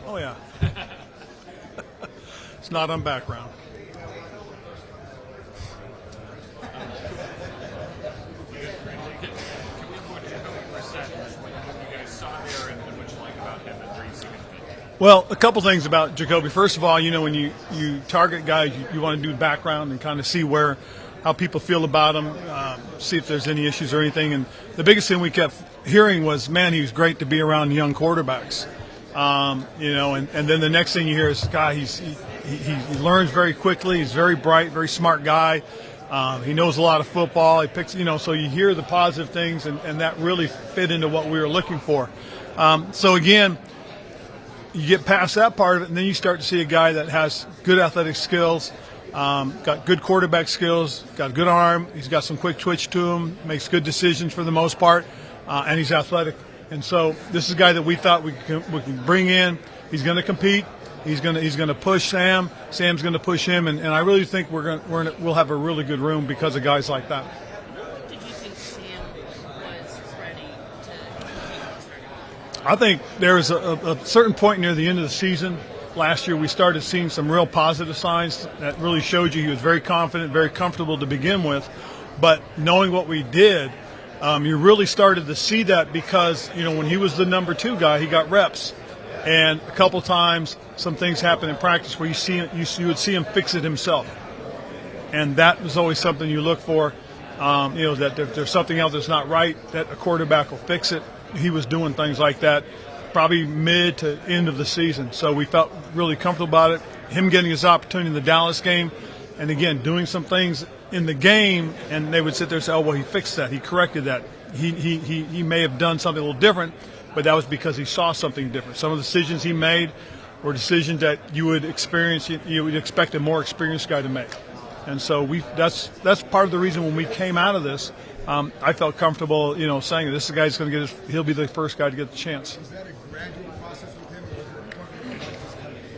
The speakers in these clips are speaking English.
Oh, yeah. It's not on background. Well, a couple things about Jacoby. First of all, when you target guys, you want to do background and kind of see how people feel about him, see if there's any issues or anything. And the biggest thing we kept hearing was, man, he was great to be around young quarterbacks. And then the next thing you hear is, God, he learns very quickly. He's very bright, very smart guy. He knows a lot of football. He picks, so you hear the positive things, and that really fit into what we were looking for. So again, you get past that part of it, and then you start to see a guy that has good athletic skills, got good quarterback skills, got a good arm. He's got some quick twitch to him, makes good decisions for the most part, and he's athletic. And so this is a guy that we thought we can bring in. He's going to compete. He's going to push Sam. Sam's going to push him, and I really think we'll have a really good room because of guys like that. Did you think Sam was ready to compete? I think there was a certain point near the end of the season last year we started seeing some real positive signs that really showed you he was very confident, very comfortable to begin with. But knowing what we did, you really started to see that because, when he was the number 2 guy, he got reps. And a couple times some things happened in practice where you would see him fix it himself. And that was always something you look for, that if there's something else that's not right, that a quarterback will fix it. He was doing things like that probably mid to end of the season. So we felt really comfortable about it. Him getting his opportunity in the Dallas game, and again, doing some things in the game, and they would sit there and say, oh, well, he fixed that. He corrected that. He may have done something a little different, but that was because he saw something different. Some of the decisions he made were decisions that you would expect a more experienced guy to make. And so that's part of the reason when we came out of this, I felt comfortable, saying this guy's going to he'll be the first guy to get the chance. Was that a gradual process with him?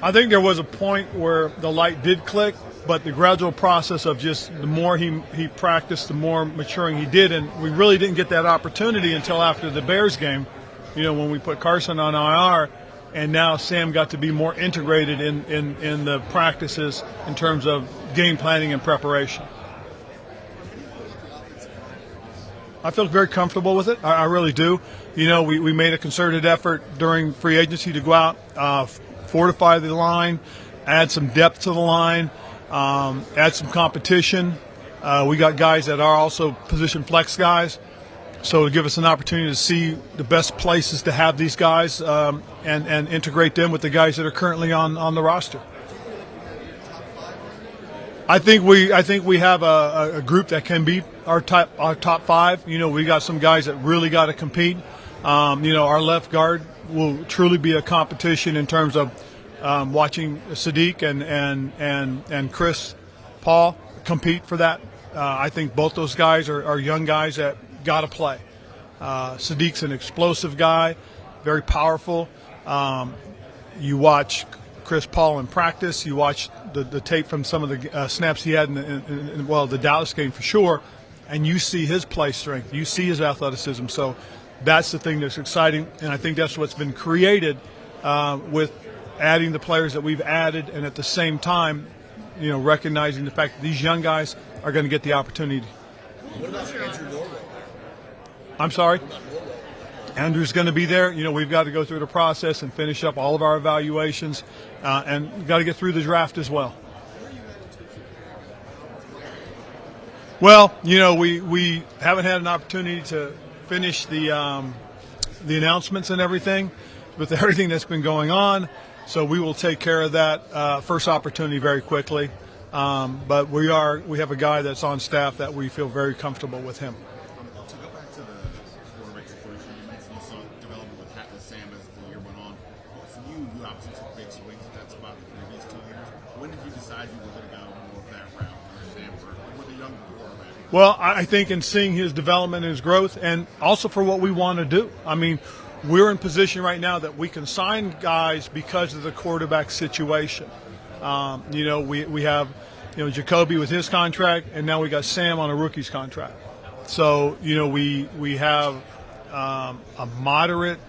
I think there was a point where the light did click, but the gradual process of just the more he practiced, the more maturing he did, and we really didn't get that opportunity until after the Bears game, when we put Carson on IR, and now Sam got to be more integrated in the practices in terms of game planning and preparation. I feel very comfortable with it. I really do. We made a concerted effort during free agency to go out, fortify the line, add some depth to the line, add some competition. We got guys that are also position flex guys, so to give us an opportunity to see the best places to have these guys and integrate them with the guys that are currently on the roster. I think we have a group that can be our top 5. We got some guys that really got to compete. Our left guard will truly be a competition in terms of watching Sadiq and Chris Paul compete for that. I think both those guys are young guys that got to play. Sadiq's an explosive guy, very powerful. You watch Chris Paul in practice. You watch the tape from some of the snaps he had in the Dallas game for sure, and you see his play strength. You see his athleticism. So that's the thing that's exciting, and I think that's what's been created with adding the players that we've added, and at the same time, recognizing the fact that these young guys are going to get the opportunity. What about Andrew Norwell? I'm sorry? Andrew's going to be there. We've got to go through the process and finish up all of our evaluations, and we've got to get through the draft as well. Well, we haven't had an opportunity to finish the announcements and everything with everything that's been going on, so we will take care of that first opportunity very quickly. But we have a guy that's on staff that we feel very comfortable with him. To go back to the quarterback situation, you mentioned you saw development with Sam as the year went on. For you obviously took big swings at that spot the previous 2 years. When did you decide you were going to go more of that route under Sam with a younger quarterback? Well, I think in seeing his development and his growth, and also for what we want to do. I mean, we're in position right now that we can sign guys because of the quarterback situation. We have, Jacoby with his contract, and now we got Sam on a rookie's contract. So, we have a moderate,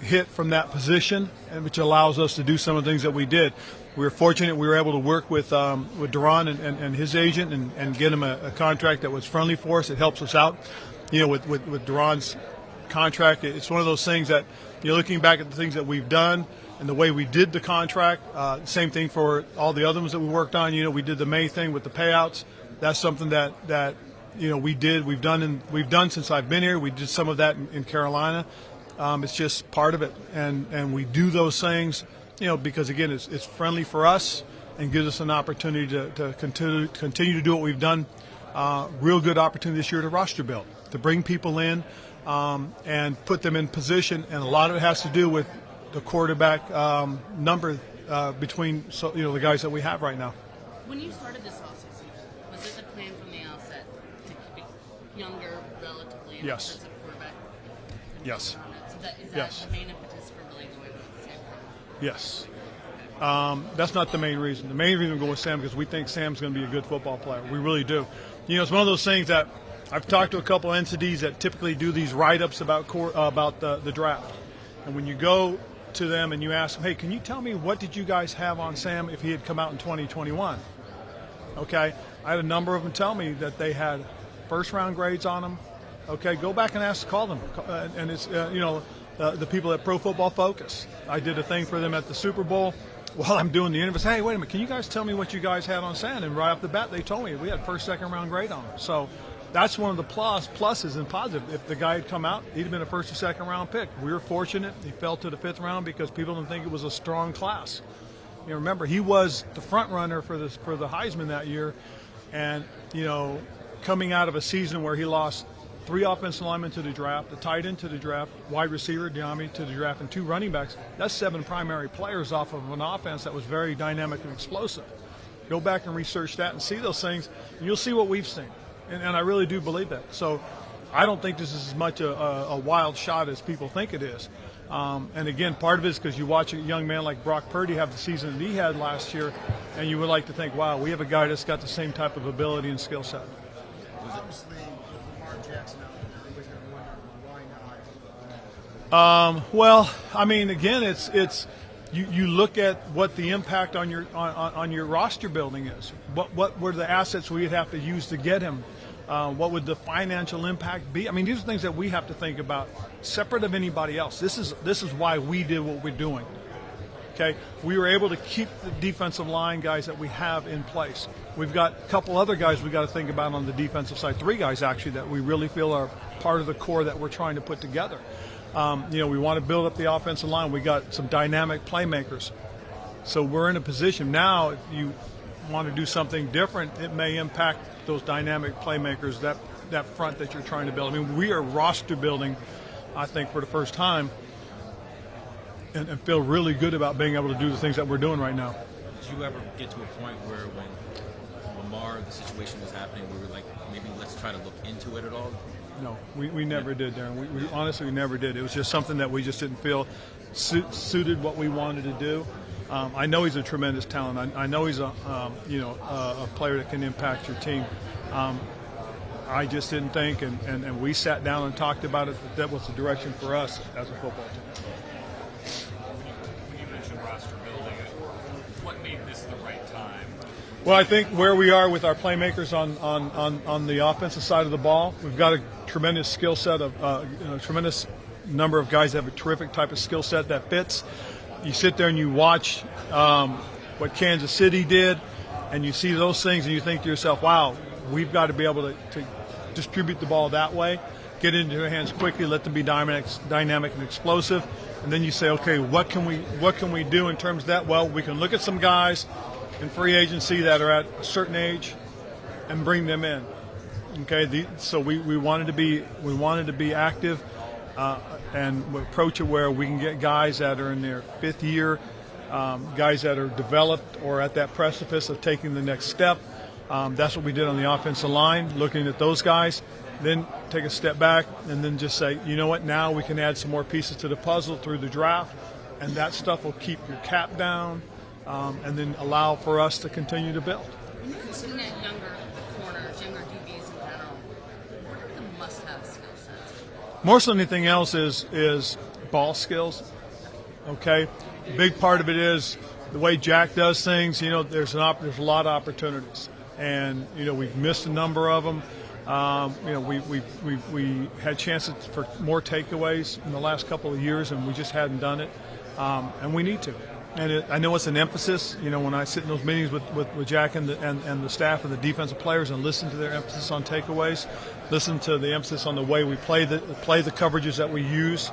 hit from that position, and which allows us to do some of the things that we did. We were fortunate we were able to work with Duran and his agent and get him a contract that was friendly for us. It helps us out. With Duran's contract, it's one of those things that looking back at the things that we've done and the way we did the contract. Same thing for all the other ones that we worked on. We did the May thing with the payouts. That's something that we did. We've done since I've been here. We did some of that in Carolina. It's just part of it, and we do those things, because again, it's friendly for us and gives us an opportunity to continue to do what we've done. Real good opportunity this year to roster build, to bring people in and put them in position, and a lot of it has to do with the quarterback number between the guys that we have right now. When you started this offseason, was it the plan from the outset to keep it younger, relatively, and Yes. offensive quarterback? Yes. So is that Yes. the main impetus for really going with Sam? Yes. That's not the main reason. The main reason we go with Sam because we think Sam's going to be a good football player. We really do. It's one of those things that I've talked to a couple entities that typically do these write-ups about the draft. And when you go to them and you ask them, hey, can you tell me what did you guys have on Sam if he had come out in 2021? Okay. I had a number of them tell me that they had first-round grades on him. Okay, go back and call them. And it's, the people at Pro Football Focus. I did a thing for them at the Super Bowl. While I'm doing the interview, hey, wait a minute, can you guys tell me what you guys had on Sam? And right off the bat, they told me we had first, second round grade on him. So that's one of the pluses and positive. If the guy had come out, he'd have been a first or second round pick. We were fortunate. He fell to the fifth round because people didn't think it was a strong class. Remember, he was the front runner for the Heisman that year. And, coming out of a season where he lost 3 offensive linemen to the draft, the tight end to the draft, wide receiver, Diami, to the draft, and 2 running backs. That's 7 primary players off of an offense that was very dynamic and explosive. Go back and research that and see those things, and you'll see what we've seen. And I really do believe that. So I don't think this is as much a wild shot as people think it is. And again, part of it is because you watch a young man like Brock Purdy have the season that he had last year, and you would like to think, wow, we have a guy that's got the same type of ability and skill set. Obviously, with Lamar Jackson out there, everybody's going to wonder why not. Well, I mean, again, it's you look at what the impact on your roster building is. What were the assets we'd have to use to get him? What would the financial impact be? I mean, these are things that we have to think about, separate of anybody else. This is why we did what we're doing. Okay, we were able to keep the defensive line guys that we have in place. We've got a couple other guys we got to think about on the defensive side. 3 guys actually that we really feel are part of the core that we're trying to put together. We want to build up the offensive line. We got some dynamic playmakers. So we're in a position now. If you want to do something different, it may impact those dynamic playmakers, that front that you're trying to build. I mean, we are roster building, I think, for the first time. And feel really good about being able to do the things that we're doing right now. Did you ever get to a point where when Lamar, the situation was happening, we were like, maybe let's try to look into it at all? No, we never did, Darren. We honestly never did. It was just something that we just didn't feel suited what we wanted to do. I know he's a tremendous talent. I know he's a player that can impact your team. I just didn't think, and we sat down and talked about it, that was the direction for us as a football team. When you mentioned roster building, what made this the right time? Well, I think where we are with our playmakers on the offensive side of the ball, we've got a tremendous skill set of tremendous number of guys that have a terrific type of skill set that fits. You sit there and you watch what Kansas City did, and you see those things, and you think to yourself, wow, we've got to be able to distribute the ball that way, get it into their hands quickly, let them be dynamic and explosive, and then you say, okay, what can we do in terms of that? Well, we can look at some guys in free agency that are at a certain age and bring them in. Okay, so we wanted to be active and approach it where we can get guys that are in their 5th year, guys that are developed or at that precipice of taking the next step. That's what we did on the offensive line, looking at those guys, then take a step back and then just say, you know what, now we can add some more pieces to the puzzle through the draft, and that stuff will keep your cap down and then allow for us to continue to build. When you're looking at younger corners, younger DBs in general, what are the must-have skill sets? More than anything else is ball skills. Okay, a big part of it is the way Jack does things. You know, there's a lot of opportunities, and you know we've missed a number of them. You know, we had chances for more takeaways in the last couple of years, and we just hadn't done it, and we need to. And I know it's an emphasis. You know, when I sit in those meetings with Jack and the staff and the defensive players and listen to their emphasis on takeaways, listen to the emphasis on the way we play the coverages that we use,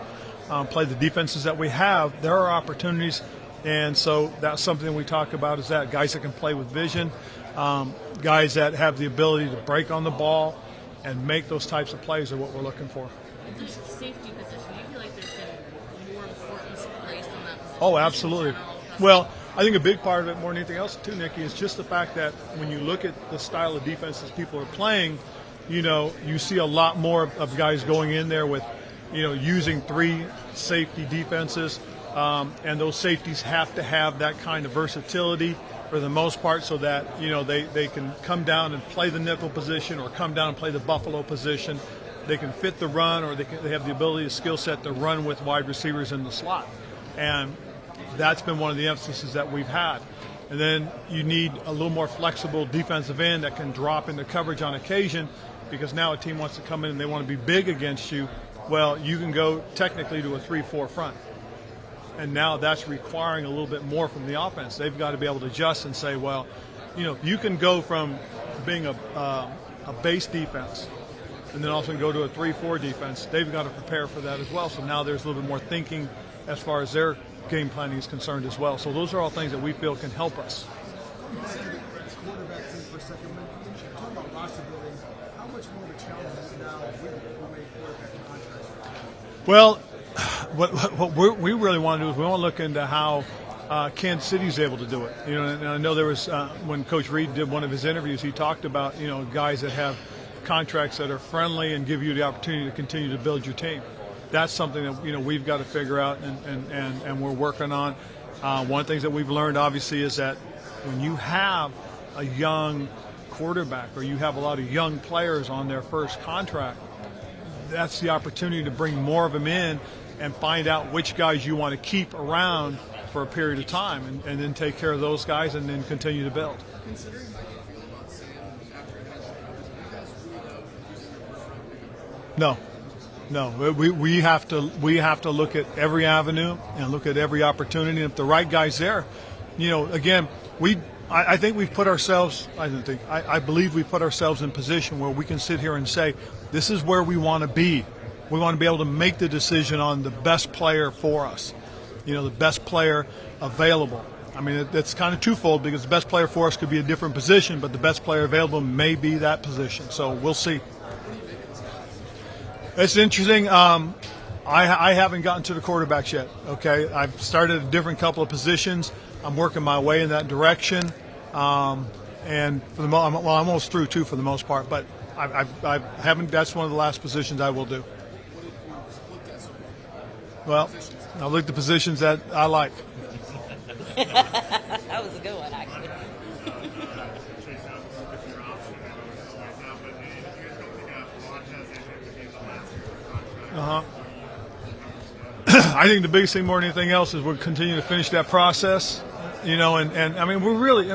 play the defenses that we have, there are opportunities. And so that's something we talk about, is that guys that can play with vision, guys that have the ability to break on the ball and make those types of plays are what we're looking for. This safety position, do you feel like there's been more importance placed on that position? Oh, absolutely. Well, I think a big part of it, more than anything else too, Nikki, is just the fact that when you look at the style of defenses people are playing, you know, you see a lot more of guys going in there with, you know, using 3 safety defenses, and those safeties have to have that kind of versatility for the most part, so that, you know, they can come down and play the nickel position or come down and play the buffalo position. They can fit the run, or they have the ability, the skill set to run with wide receivers in the slot. And that's been one of the emphases that we've had. And then you need a little more flexible defensive end that can drop into coverage on occasion, because now a team wants to come in and they want to be big against you. Well, you can go technically to a 3-4 front. And now that's requiring a little bit more from the offense. They've got to be able to adjust and say, well, you know, you can go from being a base defense and then also go to a 3-4 defense. They've got to prepare for that as well. So now there's a little bit more thinking as far as their game planning is concerned as well. So those are all things that we feel can help us. Quarterback thing for a second. When you talk about roster building, how much more of a challenge is it now with a quarterback contract? Well, what we really want to do is we want to look into how Kansas City's able to do it. You know, and I know there was when Coach Reed did one of his interviews, he talked about, you know, guys that have contracts that are friendly and give you the opportunity to continue to build your team. That's something that, you know, we've got to figure out and we're working on. One of the things that we've learned, obviously, is that when you have a young quarterback or you have a lot of young players on their first contract, that's the opportunity to bring more of them in and find out which guys you want to keep around for a period of time, and then take care of those guys and then continue to build. Considering how you feel about Sam after it has, you guys ruled out using the first round pick? No, we have to look at every avenue and look at every opportunity. And if the right guy's there, you know, again, I think we've put ourselves. I believe we've put ourselves in position where we can sit here and say, this is where we want to be. We want to be able to make the decision on the best player for us. You know, the best player available. I mean, it's kind of twofold, because the best player for us could be a different position, but the best player available may be that position. So we'll see. It's interesting. I haven't gotten to the quarterbacks yet. Okay, I've started a different couple of positions. I'm working my way in that direction, and for the I'm almost through too for the most part. But I haven't. That's one of the last positions I will do. Well, I'll look at the positions that I like. That was a good one, actually. I think the biggest thing more than anything else is we'll continue to finish that process, you know, and I mean,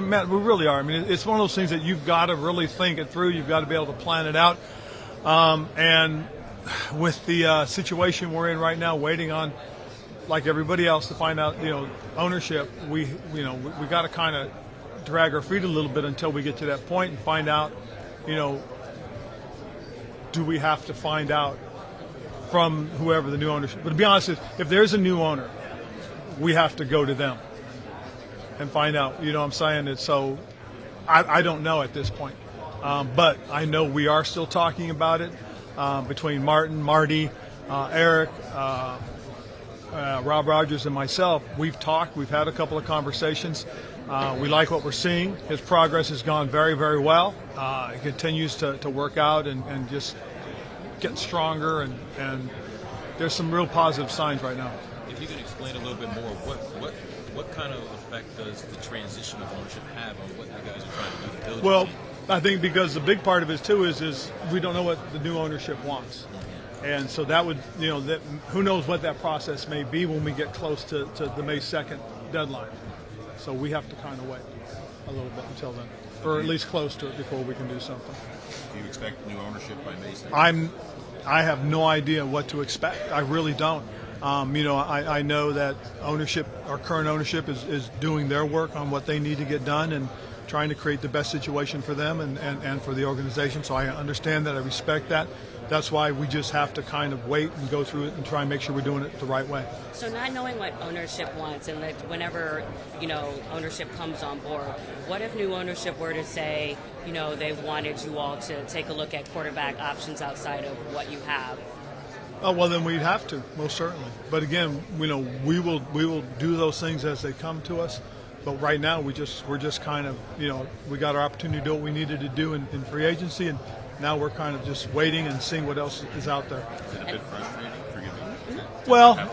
Matt, we really are. I mean, it's one of those things that you've got to really think it through. You've got to be able to plan it out. And with the situation we're in right now, waiting on, like everybody else, to find out, you know, ownership, we got to kind of drag our feet a little bit until we get to that point and find out, you know, do we have to find out from whoever the new ownership. But to be honest, if there's a new owner, we have to go to them and find out. You know what I'm saying? And so I don't know at this point. But I know we are still talking about it between Marty, Eric, Rob Rogers, and myself. We've talked. We've had a couple of conversations. We like what we're seeing. His progress has gone very, very well. It continues to work out and just get stronger, and there's some real positive signs right now. If you could explain a little bit more, what kind of effect does the transition of ownership have on what you guys are trying to do to build? Well, I think because the big part of it too is we don't know what the new ownership wants. And so that would, who knows what that process may be when we get close to the May 2nd deadline. So we have to kind of wait a little bit until then, or at least close to it before we can do something. Do you expect new ownership by May 2nd? I have no idea what to expect. I really don't. I know that our current ownership is doing their work on what they need to get done and trying to create the best situation for them and for the organization. So I understand that. I respect that. That's why we just have to kind of wait and go through it and try and make sure we're doing it the right way. So not knowing what ownership wants, and that whenever ownership comes on board, what if new ownership were to say, they wanted you all to take a look at quarterback options outside of what you have? Oh, well, then we'd have to, most certainly. But again, we will do those things as they come to us. But right now, we're just kind of, we got our opportunity to do what we needed to do in free agency, and now we're kind of just waiting and seeing what else is out there. Is it a bit frustrating? Forgive me. Well,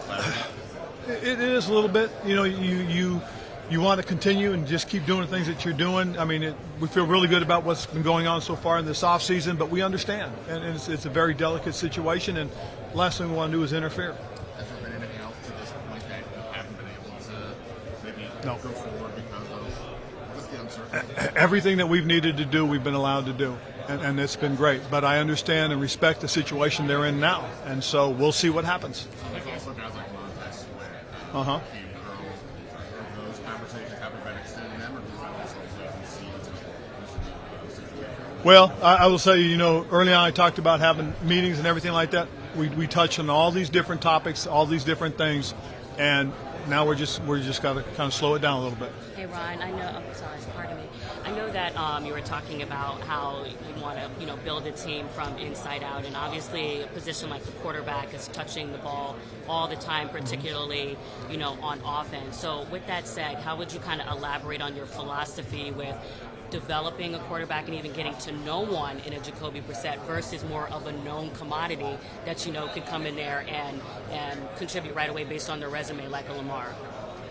it is a little bit. You want to continue and just keep doing the things that you're doing. I mean, we feel really good about what's been going on so far in this offseason, but we understand, and it's a very delicate situation, and the last thing we want to do is interfere. Has there been anything else to this point that you haven't been able to maybe No. go forward because of just the uncertainty? Everything that we've needed to do, we've been allowed to do, and it's been great. But I understand and respect the situation they're in now, and so we'll see what happens. There's also guys like Montez Sweat, Uh-huh. Cam Curl. Those conversations haven't been extending them, or do you also see the situation? Well, I will say, early on I talked about having meetings and everything like that. We touched on all these different topics, all these different things, and now we're just got to kind of slow it down a little bit. Hey, Ron, I know. I'm sorry, pardon me. I know that you were talking about how you want to, build a team from inside out, and obviously a position like the quarterback is touching the ball all the time, particularly, on offense. So, with that said, how would you kind of elaborate on your philosophy with developing a quarterback and even getting to know one in a Jacoby Brissett versus more of a known commodity that could come in there and contribute right away based on their resume, like a Lamar?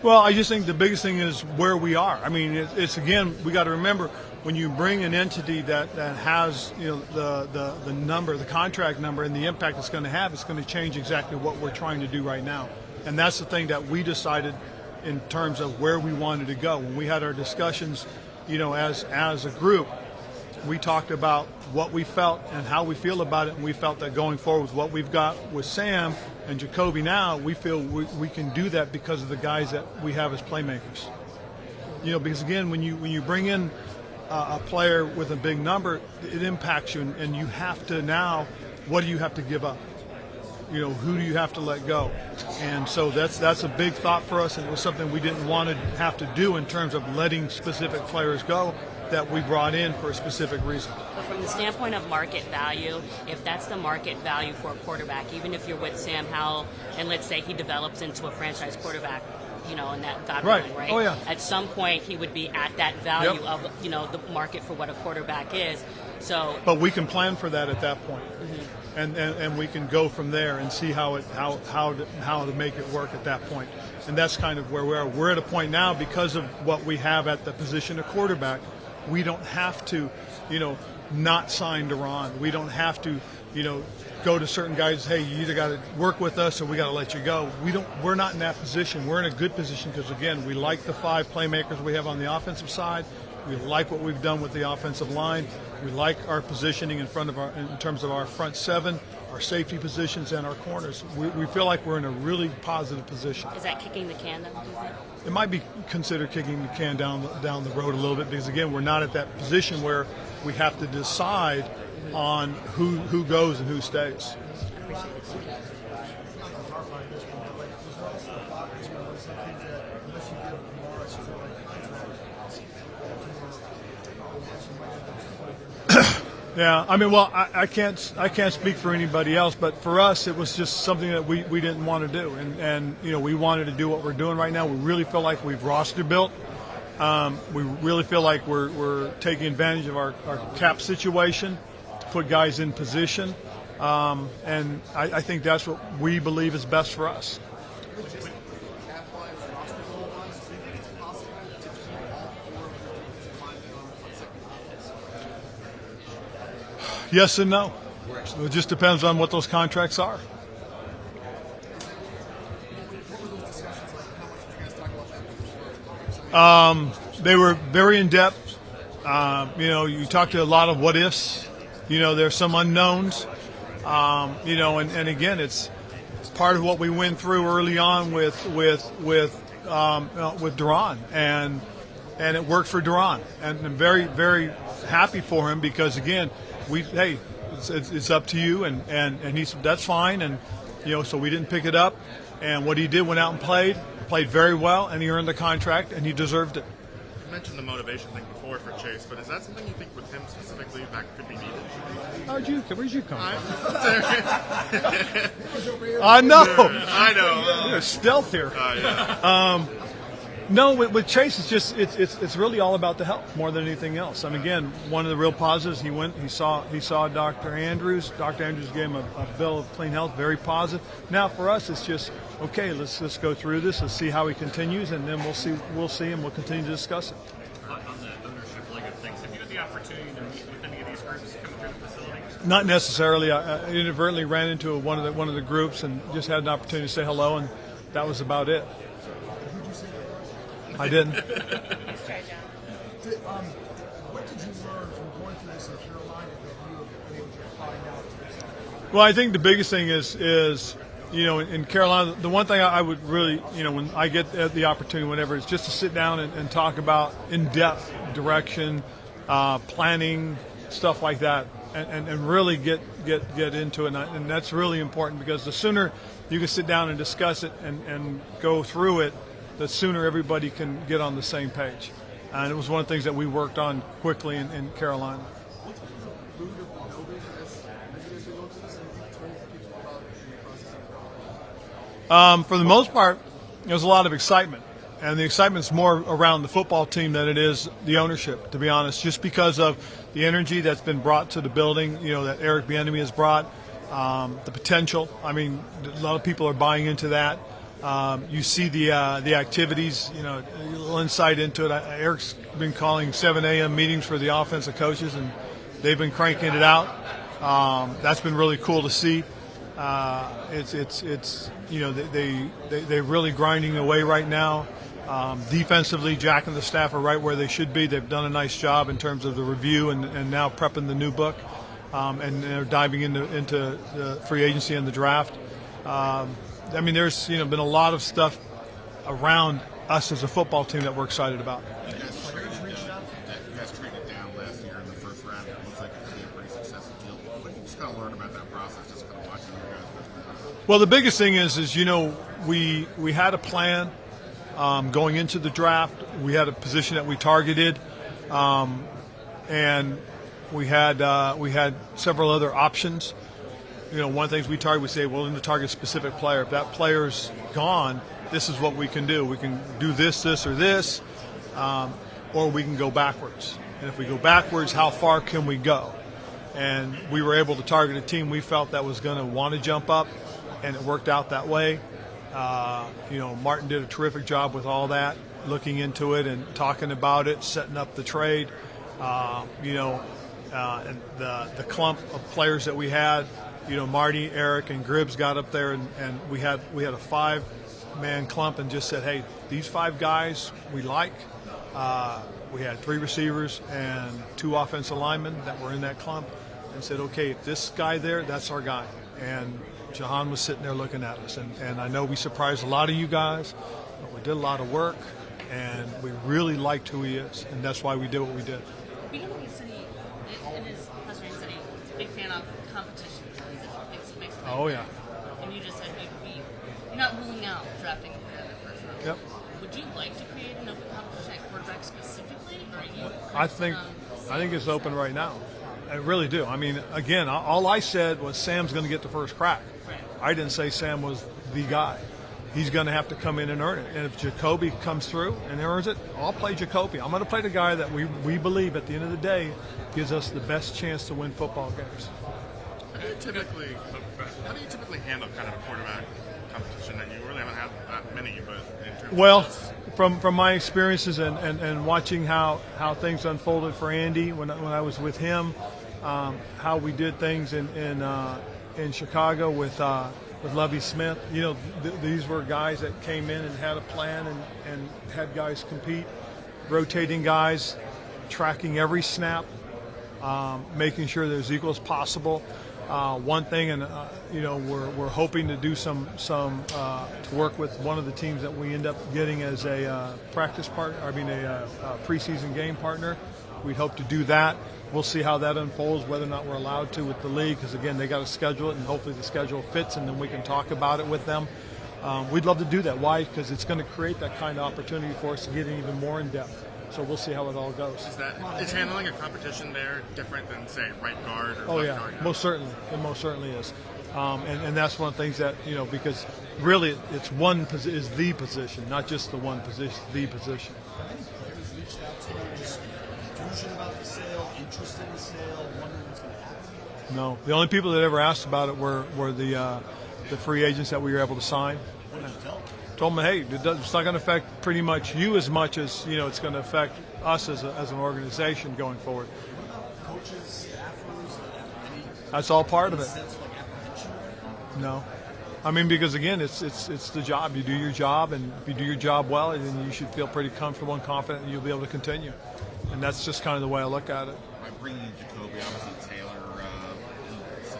Well, I just think the biggest thing is where we are. I mean, it's again, we got to remember when you bring an entity that has the number, the contract number, and the impact it's going to have, it's going to change exactly what we're trying to do right now. And that's the thing that we decided in terms of where we wanted to go. When we had our discussions, as a group, we talked about what we felt and how we feel about it, and we felt that going forward with what we've got with Sam and Jacoby now, we feel we can do that because of the guys that we have as playmakers. Because again, when you bring in a player with a big number, it impacts you, and you have to now, what do you have to give up? Who do you have to let go? And so that's a big thought for us, and it was something we didn't want to have to do in terms of letting specific players go that we brought in for a specific reason. But from the standpoint of market value, if that's the market value for a quarterback, even if you're with Sam Howell and let's say he develops into a franchise quarterback, and that God willing, right? Oh, yeah. At some point he would be at that value of, the market for what a quarterback is. So, but we can plan for that at that point. And we can go from there and see how to make it work at that point. And that's kind of where we are. We're at a point now because of what we have at the position of quarterback. We don't have to, not sign to Ron. We don't have to, go to certain guys. Hey, you either got to work with us or we got to let you go. We're not in that position. We're in a good position because again, we like the 5 playmakers we have on the offensive side. We like what we've done with the offensive line. We like our positioning in terms of our front 7, our safety positions, and our corners. We feel like we're in a really positive position. is that kicking the can, then, do you think? It might be considered kicking the can down the road a little bit because again, we're not at that position where we have to decide on who goes and who stays. Yeah, I mean, well, I can't speak for anybody else, but for us, it was just something that we didn't want to do, and we wanted to do what we're doing right now. We really feel like we've roster built. We really feel like we're taking advantage of our cap situation to put guys in position, and I think that's what we believe is best for us. Yes and no. direction? It just depends on what those contracts are. They were very in depth. You talked to a lot of what ifs. There's some unknowns. And again, it's part of what we went through early on with Duran, and it worked for Duran, and I'm very, very happy for him because again, it's up to you, and he said that's fine, and so we didn't pick it up, and what he did, went out and played very well, and he earned the contract, and he deserved it. You mentioned the motivation thing before for Chase, but is that something you think with him specifically that could be needed? Where'd you come from? I know. I know. You're stealth here. Yeah. No, with Chase, it's really all about the health more than anything else. I mean, again, one of the real positives, he saw Dr. Andrews. Dr. Andrews gave him a bill of clean health, very positive. Now for us, it's just okay. Let's go through this. Let's see how he continues, and then we'll see, and we'll continue to discuss it. On the ownership leg of things, have you had the opportunity to meet with any of these groups coming through the facility? Not necessarily. I inadvertently ran into one of the groups and just had an opportunity to say hello, and that was about it. I didn't. What did you learn from going through this in Carolina that you have been able to find out? Well, I think the biggest thing is in Carolina, the one thing I would really, when I get the opportunity, whenever, is just to sit down and talk about in-depth direction, planning, stuff like that, and really get into it. And that's really important because the sooner you can sit down and discuss it and go through it, the sooner everybody can get on the same page. And it was one of the things that we worked on quickly in Carolina. For the most part, there's a lot of excitement. And the excitement's more around the football team than it is the ownership, to be honest, just because of the energy that's been brought to the building, that Eric Bieniemy has brought, the potential. I mean, a lot of people are buying into that. You see the activities, a little insight into it. Eric's been calling 7 a.m. meetings for the offensive coaches, and they've been cranking it out. That's been really cool to see. They're really grinding away right now. Defensively, Jack and the staff are right where they should be. They've done a nice job in terms of the review and now prepping the new book, and they're diving into the free agency and the draft. I mean, there's been a lot of stuff around us as a football team that we're excited about. You guys traded down last year in the first round. It looks like it could be a pretty successful deal. What did you just kind of learn about that process, just kind of watching you guys? Well, the biggest thing is we had a plan going into the draft. We had a position that we targeted, and we had several other options. One of the things we target, we say, well, in the target a specific player. If that player's gone, this is what we can do. We can do this, or this, or we can go backwards. And if we go backwards, how far can we go? And we were able to target a team we felt that was going to want to jump up, and it worked out that way. Martin did a terrific job with all that, looking into it and talking about it, setting up the trade. And the clump of players that we had. Marty, Eric, and Gribbs got up there, and we had a 5-man clump and just said, hey, these 5 guys we like. We had 3 receivers and 2 offensive linemen that were in that clump, and said, okay, if this guy there, that's our guy. And Jahan was sitting there looking at us, and I know we surprised a lot of you guys, but we did a lot of work, and we really liked who he is, and that's why we did what we did. Being in the city, in his Western City, big fan of competition. Makes Oh, yeah. And you just said you're not ruling out drafting a player in the first round. Yep. Would you like to create an open competition at quarterback specifically, or are you? I think it's open right now. I really do. I mean, again, all I said was Sam's going to get the first crack. Right. I didn't say Sam was the guy. He's going to have to come in and earn it. And if Jacoby comes through and earns it, I'll play Jacoby. I'm going to play the guy that we believe at the end of the day gives us the best chance to win football games. How do you typically handle kind of a quarterback competition that you really haven't had that many, but in terms Well, of from my experiences and watching how things unfolded for Andy when I was with him, how we did things in Chicago with Lovie Smith. You know, these were guys that came in and had a plan and had guys compete, rotating guys, tracking every snap, making sure they're as equal as possible. One thing, and you know, we're hoping to do some to work with one of the teams that we end up getting as a practice partner. I mean, a preseason game partner. We'd hope to do that. We'll see how that unfolds, whether or not we're allowed to with the league, because again, they got to schedule it, and hopefully the schedule fits, and then we can talk about it with them. We'd love to do that. Why? Because it's going to create that kind of opportunity for us to get in even more in depth. So we'll see how it all goes. Is handling a competition there different than, say, right guard or left guard? Most certainly. It most certainly is. And that's one of the things that, you know, because really it's is the position, not just the one position, the position. Have any players reached out to you, just confusion about the sale, interest in the sale, wondering what's going to happen? No. The only people that ever asked about it were the free agents that we were able to sign. What did you tell them? Told them, hey, it's not going to affect pretty much you as much as, you know, it's going to affect us as an organization going forward. What about coaches, staffers, any That's all part of it. sense of like apprehension? No. I mean, because again, it's the job. You do your job, and if you do your job well, then you should feel pretty comfortable and confident that you'll be able to continue. And that's just kind of the way I look at it. By bringing in Jacoby, obviously Taylor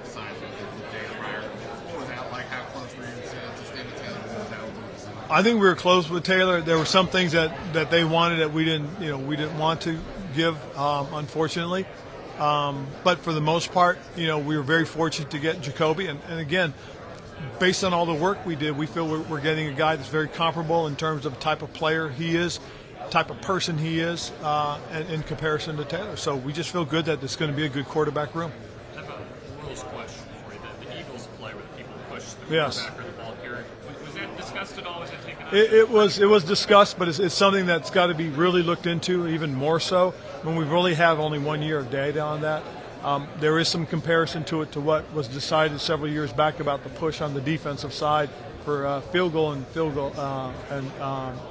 signed with Jay prior. What was that like? How close were you to stay with Taylor? What was that ultimately? I think we were close with Taylor. There were some things that they wanted that we didn't want to give, unfortunately. But for the most part, you know, we were very fortunate to get Jacoby. And again, based on all the work we did, we feel we're getting a guy that's very comparable in terms of the type of player he is, type of person he is, in comparison to Taylor. So we just feel good that it's going to be a good quarterback room. I have a rules question for you. The Eagles play where the people push the Yes. quarterback or the ball carrier. Was that discussed at all? Was that taken up? It was discussed, but it's something that's got to be really looked into even more so when we really have only 1 year of data on that. There is some comparison to it to what was decided several years back about the push on the defensive side for field goal and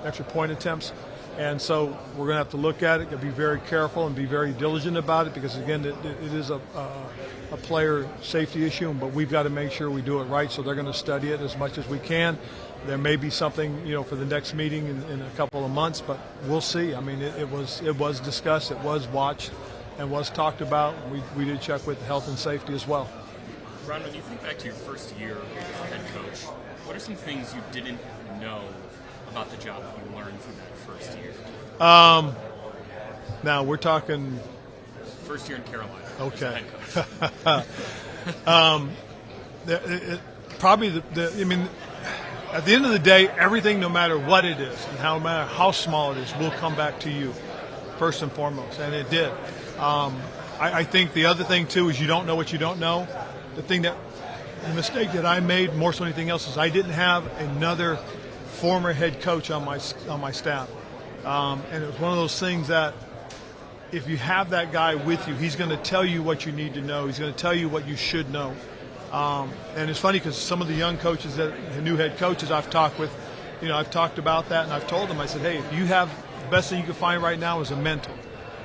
extra point attempts. And so we're going to have to look at it, be very careful and be very diligent about it because, again, it is a player safety issue, but we've got to make sure we do it right. So they're going to study it as much as we can. There may be something, you know, for the next meeting in a couple of months, but we'll see. I mean, it was discussed, it was watched, and was talked about. We did check with health and safety as well. Ron, when you think back to your first year as head coach, what are some things you didn't know about the job that you learned from that first year? Now we're talking. First year in Carolina. Okay. As a head coach. Probably I mean, at the end of the day, everything, no matter what it is and no matter how small it is, will come back to you first and foremost, and it did. I think the other thing too is you don't know what you don't know. The mistake that I made more so than anything else is I didn't have another former head coach on my staff, and it was one of those things that if you have that guy with you, he's going to tell you what you need to know. He's going to tell you what you should know. And it's funny because some of the young coaches, the new head coaches I've talked with, you know, I've talked about that, and I've told them, I said, hey, if you have the best thing you can find right now is a mentor.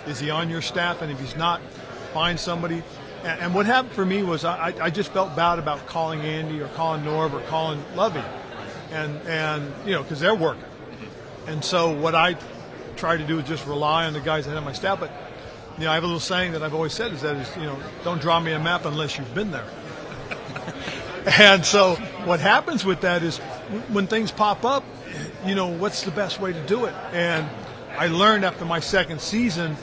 Is he on your staff? And if he's not, find somebody. And what happened for me was I just felt bad about calling Andy or calling Norv or calling Lovey, and you know, because they're working. And so what I try to do is just rely on the guys that have my staff. But you know, I have a little saying that I've always said is you know, don't draw me a map unless you've been there. And so what happens with that is when things pop up, you know, what's the best way to do it? And I learned after my second season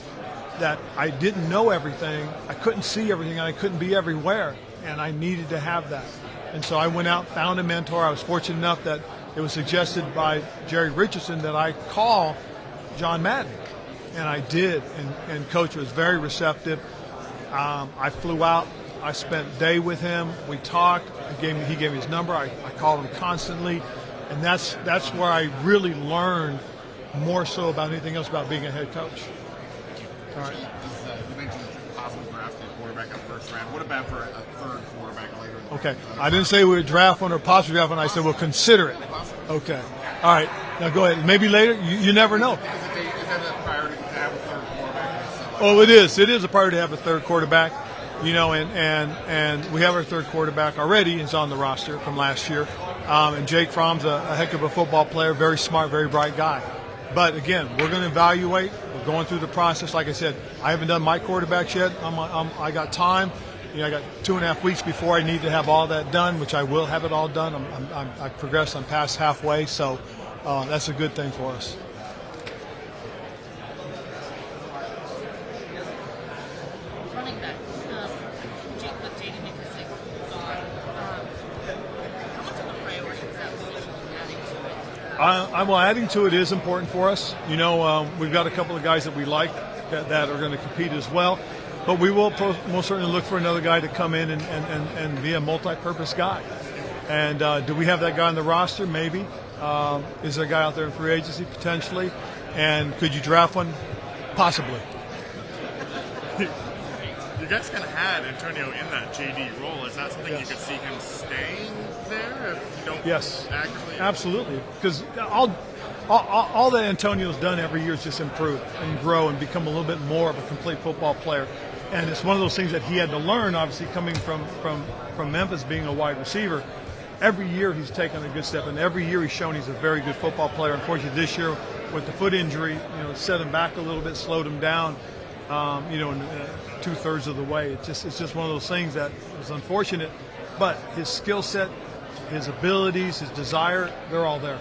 that I didn't know everything, I couldn't see everything, and I couldn't be everywhere, and I needed to have that. And so I went out, found a mentor. I was fortunate enough that it was suggested by Jerry Richardson that I call John Madden, and I did, and Coach was very receptive. I flew out. I spent a day with him. We talked. He gave me his number. I called him constantly, and that's where I really learned more so about anything else about being a head coach. All right. You mentioned possible drafting a quarterback in the first round. What about for a third quarterback later? Okay. I didn't say we would draft one or possibly draft one. I said we'll consider it. Okay. All right. Now go ahead. Maybe later. You never know. Is that a priority to have a third quarterback? Oh, it is. It is a priority to have a third quarterback. and we have our third quarterback already. He's on the roster from last year. And Jake Fromm's a heck of a football player, very smart, very bright guy. But again, we're going to evaluate. We're going through the process. Like I said, I haven't done my quarterbacks yet. I got time. I got 2.5 weeks before I need to have all that done, which I will have it all done. I've progressed. I'm past halfway, so that's a good thing for us. Running back, Jake with JD McKissick gone. How much of a priority is that position adding to it? Well, adding to it is important for us. We've got a couple of guys that we like that are going to compete as well. But we will most certainly look for another guy to come in and be a multi-purpose guy. And do we have that guy on the roster? Maybe. Is there a guy out there in free agency? Potentially. And could you draft one? Possibly. You guys kind of had Antonio in that JD role. Is that something Yes. you could see him staying there if you don't Yes. actively? Absolutely. Because all that Antonio's done every year is just improve and grow and become a little bit more of a complete football player. And it's one of those things that he had to learn, obviously, coming from Memphis, being a wide receiver. Every year he's taken a good step, and every year he's shown he's a very good football player. Unfortunately, this year with the foot injury, set him back a little bit, slowed him down, in 2/3 of the way. It's just one of those things that was unfortunate. But his skill set, his abilities, his desire, they're all there.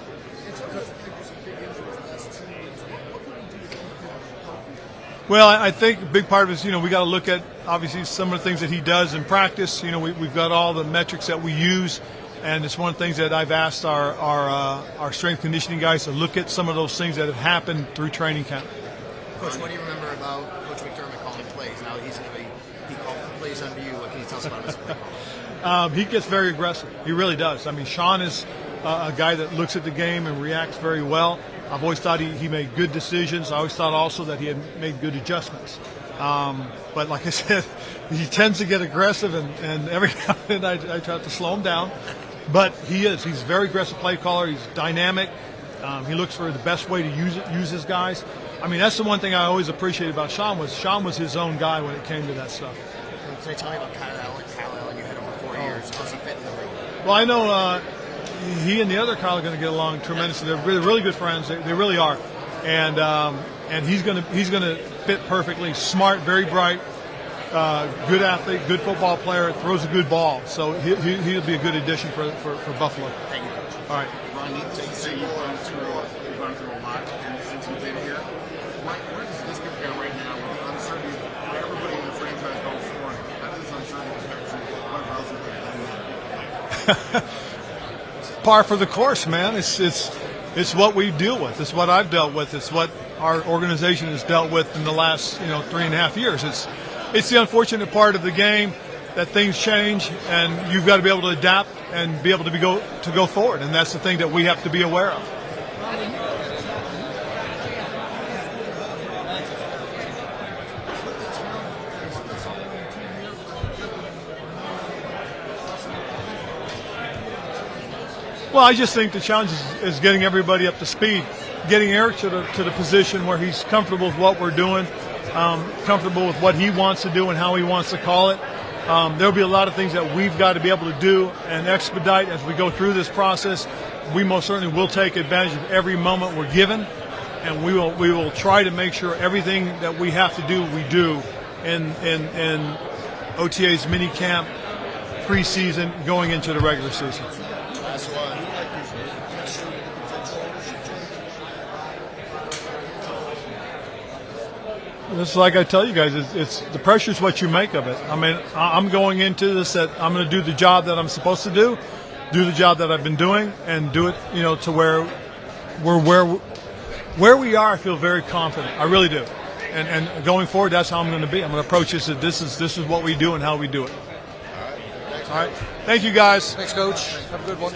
Well, I think a big part of it is, we got to look at, obviously, some of the things that he does in practice. We've got all the metrics that we use, and it's one of the things that I've asked our strength conditioning guys to look at some of those things that have happened through training camp. Coach, what do you remember about Coach McDermott calling plays? Now he called plays under you. What can you tell us about his play calling? He gets very aggressive. He really does. I mean, Sean is a guy that looks at the game and reacts very well. I've always thought he made good decisions. I always thought also that he had made good adjustments. But like I said, he tends to get aggressive, and every now and then I try to slow him down. But he's a very aggressive play caller. He's dynamic. He looks for the best way to use his guys. I mean, that's the one thing I always appreciated about Sean was his own guy when it came to that stuff. Can you tell me about Kyle Allen? You had him for 4 years. How's he fit in the room? Well, I know he and the other Kyle are going to get along tremendously. They're really good friends. They really are, and he's going to fit perfectly. Smart, very bright, good athlete, good football player. Throws a good ball, so he'll be a good addition for Buffalo. Thank you, Coach. All right. Ron, you say you've gone through a lot since you've been here. Where does this compare right now with the uncertainty for everybody in the franchise going forward? How does this uncertainty compare to what else has been done? Par for the course, man. It's what we deal with. It's what I've dealt with. It's what our organization has dealt with in the last 3.5 years. It's the unfortunate part of the game that things change, and you've got to be able to adapt and be able to go forward. And that's the thing that we have to be aware of. Well, I just think the challenge is getting everybody up to speed, getting Eric to the position where he's comfortable with what we're doing, comfortable with what he wants to do and how he wants to call it. There'll be a lot of things that we've got to be able to do and expedite as we go through this process. We most certainly will take advantage of every moment we're given, and we will try to make sure everything that we have to do, we do in OTA's mini camp, preseason, going into the regular season. It's like I tell you guys, it's the pressure is what you make of it. I mean, I'm going into this that I'm going to do the job that I'm supposed to do the job that I've been doing, and do it, to where we are. I feel very confident. I really do. And going forward, that's how I'm going to be. I'm going to approach this. This is what we do and how we do it. All right. Thank you, guys. Thanks, Coach. Have a good one.